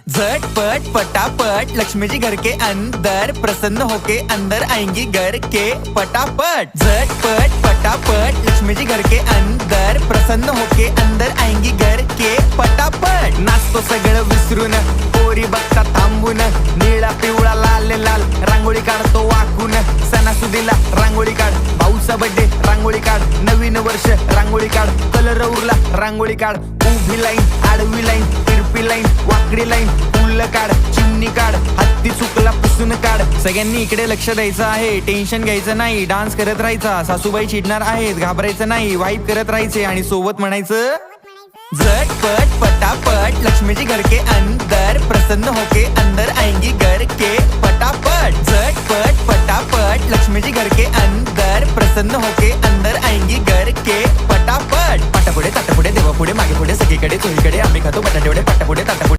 झटपट फटाफट लक्ष्मी जी घर के अंदर प्रसन्न होके अंदर आएंगी घर के फटाफट। झटपट फटाफट लक्ष्मी जी घर के अंदर प्रसन्न होके अंदर आएंगी घर के फटाफट। नाचतो सगळं विसरून पोरी बघता थांबून निळा पिवळा लाल लाल रांगोळी काढतो वाकून। सणासुदीला रांगोळी काढ, भाऊचा बर्थडे रांगोळी काढ, नवीन वर्ष रांगोळी काढ, कलर उरला रांगोळी काढ, उभी लाईन आडवी लाईन तिरपी लाईन वाकडी लाईन फुल काढ, चिमणी काढ, हत्ती चुकला पुसून काढ। सगळ्यांनी इकडे लक्ष द्यायचं आहे, टेन्शन घ्यायचं नाही, डान्स करत राहायचा। सासूबाई चिडणार आहेत, घाबरायचं नाही, वाईप करत राहायचे आणि सोबत म्हणायचं झटपट फटाफट लक्ष्मी जी घर के अंदर प्रसन्न होके अंदर आएंगी घर के फटाफट। झटपट फटाफट लक्ष्मी जी घर के अंदर प्रसन्न होके अंदर आएंगी घर के फटाफट। पाटापुढे ताटापुढे देवापुढे मागे पुढे सगळीकडे चोहीकडे आम्ही खातो बटाटेवडे पाटापुढे ताटापुढे।